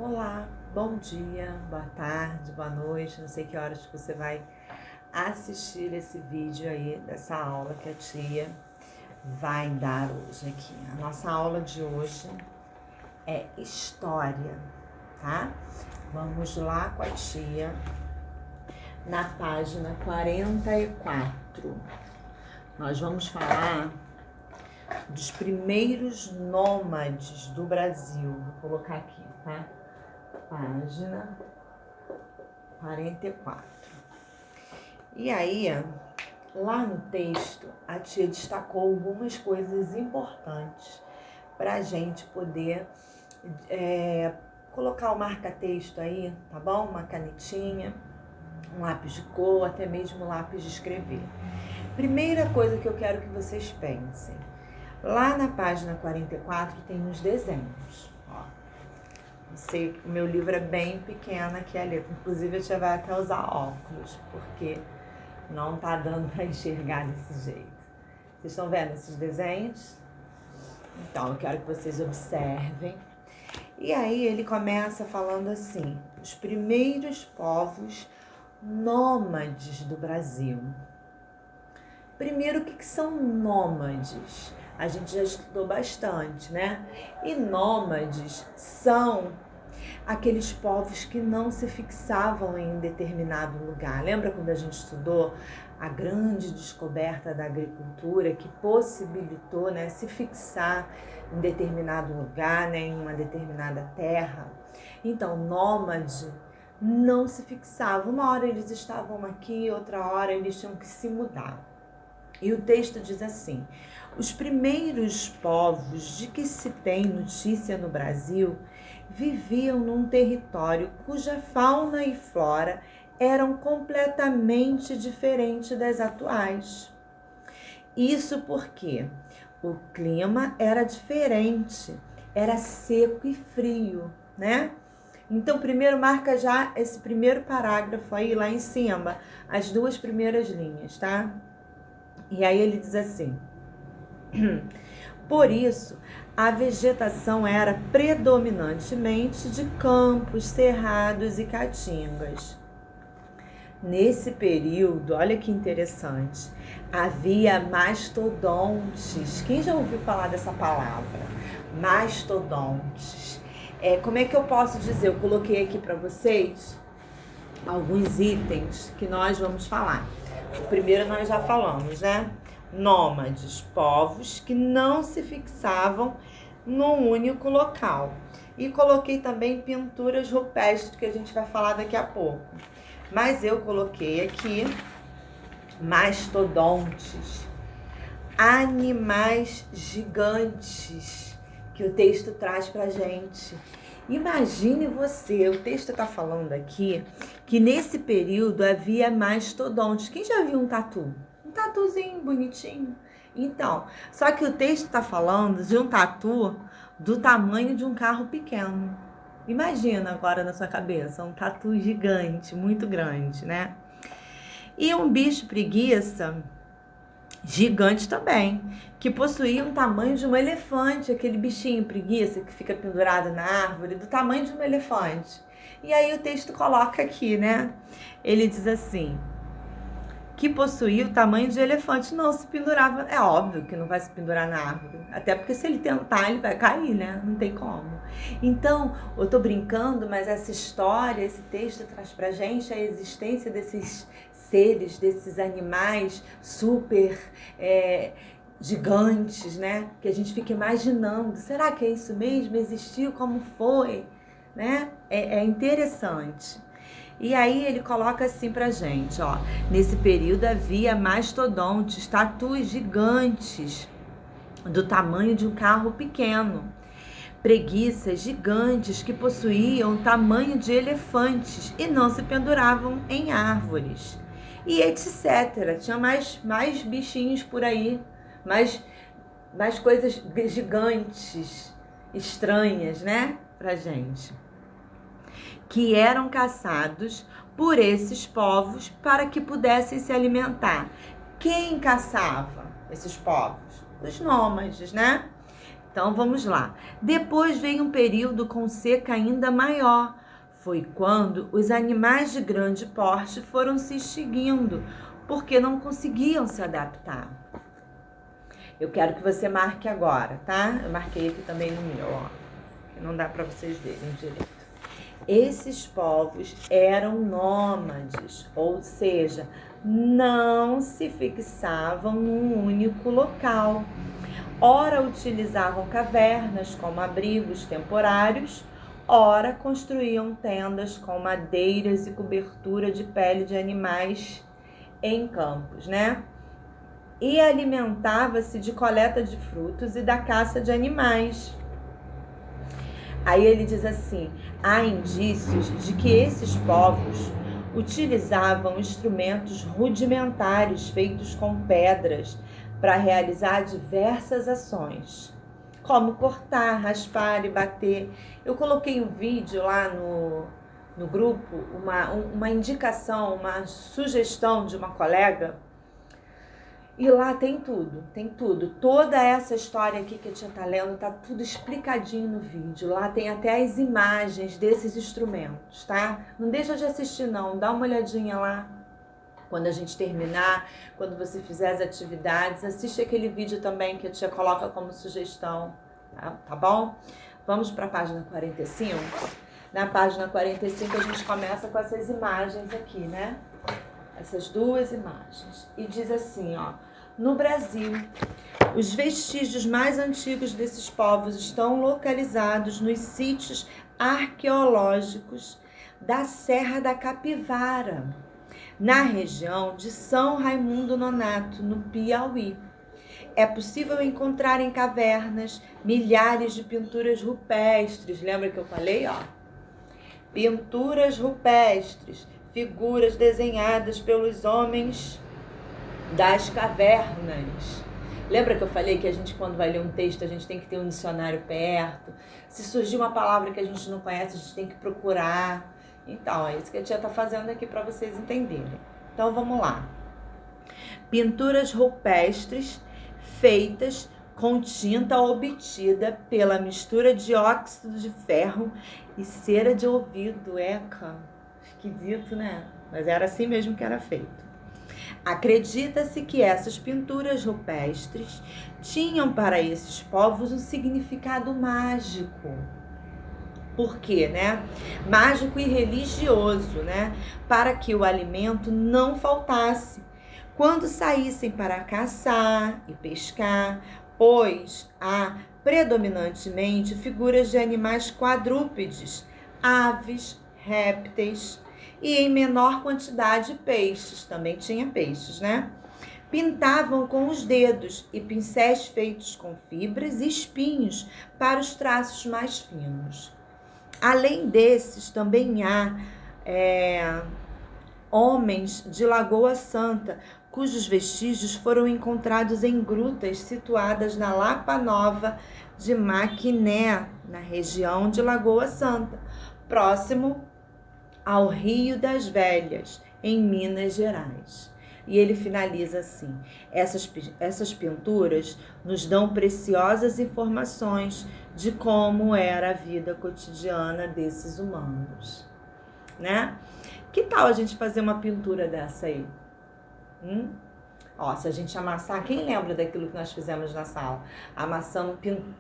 Olá, bom dia, boa tarde, boa noite, não sei que horas que você vai assistir esse vídeo aí dessa aula que a tia vai dar hoje aqui. A nossa aula de hoje é história, tá? Vamos lá com a tia na página 44. Nós vamos falar dos primeiros nômades do Brasil. Vou colocar aqui, tá? Página 44. E aí, lá no texto, a tia destacou algumas coisas importantes para a gente poder colocar o marca-texto aí, tá bom? Uma canetinha, um lápis de cor, até mesmo lápis de escrever. Primeira coisa que eu quero que vocês pensem. Lá na página 44 tem uns desenhos, ó. O meu livro é bem pequeno aqui a letra, inclusive a tia vai até usar óculos, porque não tá dando para enxergar desse jeito. Vocês estão vendo esses desenhos? Então, eu quero que vocês observem. E aí ele começa falando assim, os primeiros povos nômades do Brasil. Primeiro, o que são nômades? A gente já estudou bastante, né? E nômades são aqueles povos que não se fixavam em um determinado lugar. Lembra quando a gente estudou a grande descoberta da agricultura que possibilitou, né, se fixar em determinado lugar, né, em uma determinada terra? Então, nômade não se fixava. Uma hora eles estavam aqui, outra hora eles tinham que se mudar. E o texto diz assim: os primeiros povos de que se tem notícia no Brasil viviam num território cuja fauna e flora eram completamente diferentes das atuais. Isso porque o clima era diferente, era seco e frio, né? Então, primeiro marca já esse primeiro parágrafo aí lá em cima, as duas primeiras linhas, tá? E aí ele diz assim: por isso, a vegetação era predominantemente de campos, cerrados e caatingas. Nesse período, olha que interessante, havia mastodontes. Quem já ouviu falar dessa palavra? Mastodontes. Como é que eu posso dizer? Eu coloquei aqui para vocês alguns itens que nós vamos falar. O primeiro nós já falamos, né? Nômades, povos que não se fixavam num único local. E coloquei também pinturas rupestres, que a gente vai falar daqui a pouco. Mas eu coloquei aqui mastodontes, animais gigantes, que o texto traz pra gente. Imagine você, o texto está falando aqui que nesse período havia mastodontes. Quem já viu um tatu? Um tatuzinho bonitinho. Então, só que o texto está falando de um tatu do tamanho de um carro pequeno. Imagina agora na sua cabeça, um tatu gigante, muito grande, né? E um bicho preguiça gigante também, que possuía um tamanho de um elefante, aquele bichinho preguiça que fica pendurado na árvore, do tamanho de um elefante. E aí o texto coloca aqui, né? Ele diz assim, que possuía o tamanho de elefante, não se pendurava. É óbvio que não vai se pendurar na árvore, até porque se ele tentar, ele vai cair, né? Não tem como. Então, eu tô brincando, mas essa história, esse texto traz pra gente a existência desses seres, desses animais super gigantes, né? Que a gente fica imaginando, será que é isso mesmo? Existiu? Como foi? Né? É interessante. E aí ele coloca assim pra gente, ó. Nesse período havia mastodontes, tatus gigantes, do tamanho de um carro pequeno. Preguiças gigantes que possuíam o tamanho de elefantes e não se penduravam em árvores. E etc. Tinha mais bichinhos por aí, mais coisas gigantes, estranhas, né? Pra gente. Que eram caçados por esses povos para que pudessem se alimentar. Quem caçava esses povos? Os nômades, né? Então vamos lá. Depois veio um período com seca ainda maior. Foi quando os animais de grande porte foram se extinguindo, porque não conseguiam se adaptar. Eu quero que você marque agora, tá? Eu marquei aqui também no meu, ó, que não dá para vocês verem direito. Esses povos eram nômades, ou seja, não se fixavam num único local. Ora utilizavam cavernas como abrigos temporários, ora construíam tendas com madeiras e cobertura de pele de animais em campos, né? E alimentava-se de coleta de frutos e da caça de animais. Aí ele diz assim: há indícios de que esses povos utilizavam instrumentos rudimentares feitos com pedras para realizar diversas ações, como cortar, raspar e bater. Eu coloquei um vídeo lá no grupo, uma indicação, uma sugestão de uma colega. E lá tem tudo, tem tudo. Toda essa história aqui que a tia tá lendo, tá tudo explicadinho no vídeo. Lá tem até as imagens desses instrumentos, tá? Não deixa de assistir não, dá uma olhadinha lá. Quando a gente terminar, quando você fizer as atividades, assiste aquele vídeo também que a tia coloca como sugestão, tá bom? Vamos para a página 45? Na página 45 a gente começa com essas imagens aqui, né? Essas duas imagens. E diz assim, ó: no Brasil, os vestígios mais antigos desses povos estão localizados nos sítios arqueológicos da Serra da Capivara, na região de São Raimundo Nonato, no Piauí. É possível encontrar em cavernas milhares de pinturas rupestres. Lembra que eu falei, ó? Pinturas rupestres, figuras desenhadas pelos homens das cavernas. Lembra que eu falei que a gente, quando vai ler um texto, a gente tem que ter um dicionário perto? Se surgir uma palavra que a gente não conhece, a gente tem que procurar. Então, é isso que a tia está fazendo aqui para vocês entenderem. Então, vamos lá. Pinturas rupestres feitas com tinta obtida pela mistura de óxido de ferro e cera de ouvido. Eca, esquisito, né? Mas era assim mesmo que era feito. Acredita-se que essas pinturas rupestres tinham para esses povos um significado mágico. Por quê, né? Mágico e religioso, né? Para que o alimento não faltasse quando saíssem para caçar e pescar, pois há predominantemente figuras de animais quadrúpedes, aves, répteis e em menor quantidade peixes, também tinha peixes, né? Pintavam com os dedos e pincéis feitos com fibras e espinhos para os traços mais finos. Além desses, também há homens de Lagoa Santa, cujos vestígios foram encontrados em grutas situadas na Lapa Nova de Maquiné, na região de Lagoa Santa, próximo ao Rio das Velhas, em Minas Gerais. E ele finaliza assim: essas pinturas nos dão preciosas informações de como era a vida cotidiana desses humanos, né? Que tal a gente fazer uma pintura dessa aí? Ó, se a gente amassar, quem lembra daquilo que nós fizemos na sala?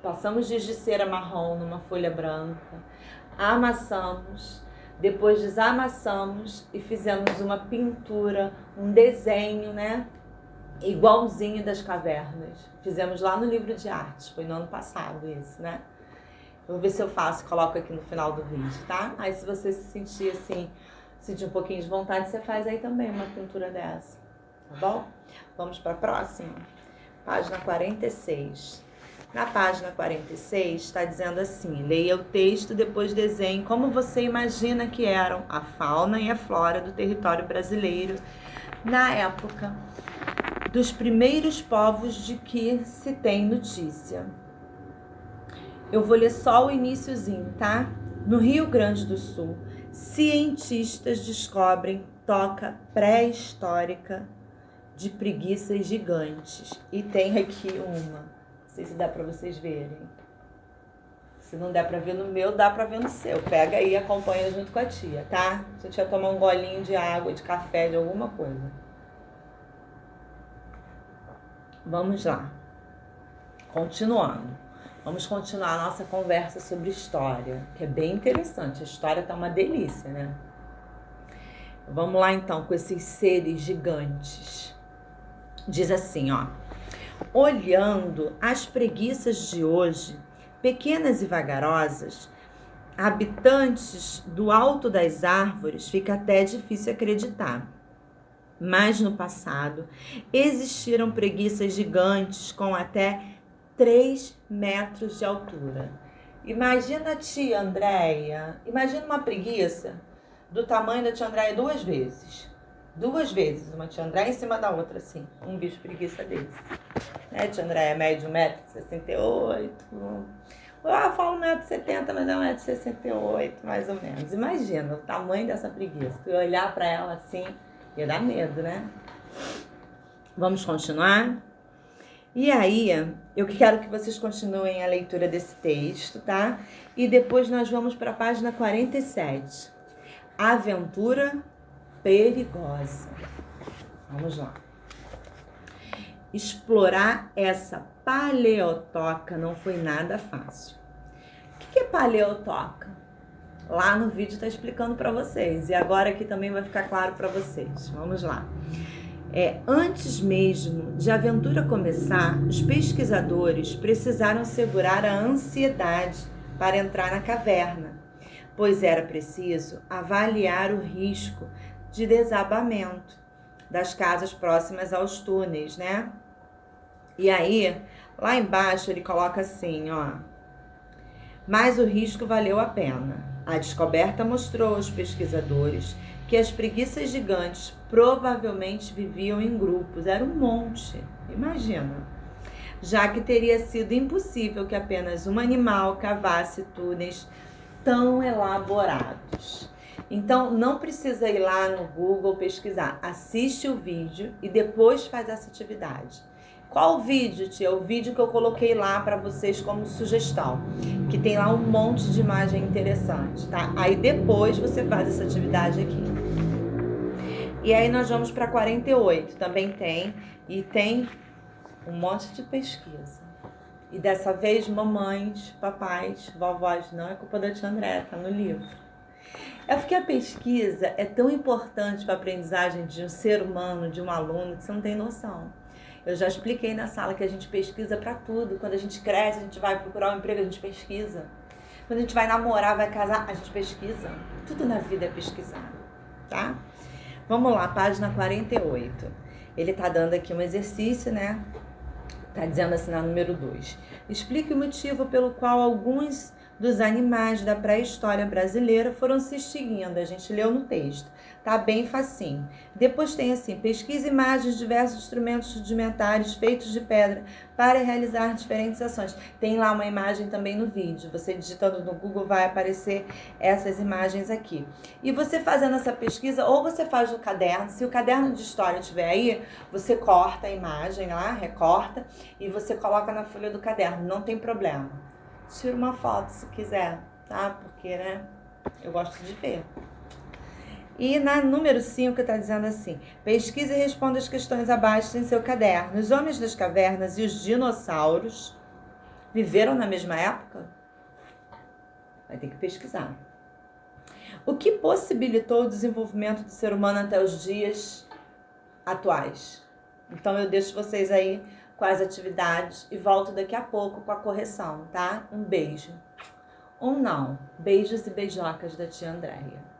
Passamos giz de cera marrom numa folha branca, amassamos, depois desamassamos e fizemos uma pintura, um desenho, né? Igualzinho das cavernas. Fizemos lá no livro de artes, foi no ano passado isso, né? Eu vou ver se eu faço, coloco aqui no final do vídeo, tá? Aí se você se sentir assim, sentir um pouquinho de vontade, você faz aí também uma pintura dessa, tá bom? Vamos para a próxima? Página 46. Na página 46 está dizendo assim: leia o texto, depois desenhe como você imagina que eram a fauna e a flora do território brasileiro na época dos primeiros povos de que se tem notícia. Eu vou ler só o iniciozinho, tá? No Rio Grande do Sul, cientistas descobrem toca pré-histórica de preguiças gigantes. E tem aqui uma. sei se dá pra vocês verem. Se não der pra ver no meu, dá pra ver no seu. Pega aí e acompanha junto com a tia, tá? Se a tia tomar um golinho de água, de café, de alguma coisa. Vamos lá. Continuando. Vamos continuar a nossa conversa sobre história, que é bem interessante. A história tá uma delícia, né? Vamos lá então com esses seres gigantes. Diz assim, ó. Olhando as preguiças de hoje, pequenas e vagarosas, habitantes do alto das árvores, fica até difícil acreditar. Mas no passado existiram preguiças gigantes com até 3 metros de altura. Imagina a tia Andréia, imagina uma preguiça do tamanho da tia Andréia 2 vezes. 2 vezes, uma tia Andréia em cima da outra, assim, um bicho preguiça desse. Né, tia Andréia mede 1,68 m. Eu falo 1,70 m, mas é 1,68 m, mais ou menos. Imagina o tamanho dessa preguiça. Tu olhar pra ela assim, ia dar medo, né? Vamos continuar? E aí, eu quero que vocês continuem a leitura desse texto, tá? E depois nós vamos para a página 47. Aventura perigosa. Vamos lá. Explorar essa paleotoca não foi nada fácil. O que é paleotoca? Lá no vídeo está explicando para vocês. E agora aqui também vai ficar claro para vocês. Vamos lá. Antes mesmo de a aventura começar, os pesquisadores precisaram segurar a ansiedade para entrar na caverna, pois era preciso avaliar o risco de desabamento das casas próximas aos túneis, né? E aí, lá embaixo ele coloca assim, ó. Mas o risco valeu a pena. A descoberta mostrou aos pesquisadores que as preguiças gigantes provavelmente viviam em grupos. Era um monte, imagina. Já que teria sido impossível que apenas um animal cavasse túneis tão elaborados. Então, não precisa ir lá no Google pesquisar. Assiste o vídeo e depois faz essa atividade. Qual vídeo, tia? O vídeo que eu coloquei lá para vocês como sugestão. Que tem lá um monte de imagem interessante, tá? Aí depois você faz essa atividade aqui. E aí nós vamos para 48. Também tem. E tem um monte de pesquisa. E dessa vez, mamães, papais, vovós, não é culpa da tia André, tá no livro. É porque a pesquisa é tão importante para a aprendizagem de um ser humano, de um aluno, que você não tem noção. Eu já expliquei na sala que a gente pesquisa para tudo. Quando a gente cresce, a gente vai procurar um emprego, a gente pesquisa. Quando a gente vai namorar, vai casar, a gente pesquisa. Tudo na vida é pesquisar, tá? Vamos lá, página 48. Ele tá dando aqui um exercício, né? Tá dizendo assim na número 2. Explique o motivo pelo qual alguns dos animais da pré-história brasileira foram se extinguindo. A gente leu no texto. Tá bem facinho. Depois tem assim, pesquisa imagens de diversos instrumentos rudimentares feitos de pedra para realizar diferentes ações. Tem lá uma imagem também no vídeo. Você digitando no Google vai aparecer essas imagens aqui. E você fazendo essa pesquisa, ou você faz no caderno, se o caderno de história estiver aí, você corta a imagem lá, recorta, e você coloca na folha do caderno, não tem problema. Tira uma foto se quiser, tá? Porque, né, eu gosto de ver. E na número 5 está dizendo assim, pesquise e responda as questões abaixo em seu caderno. Os homens das cavernas e os dinossauros viveram na mesma época? Vai ter que pesquisar. O que possibilitou o desenvolvimento do ser humano até os dias atuais? Então eu deixo vocês aí com as atividades e volto daqui a pouco com a correção, tá? Um beijo. Ou não. Beijos e beijocas da tia Andréia.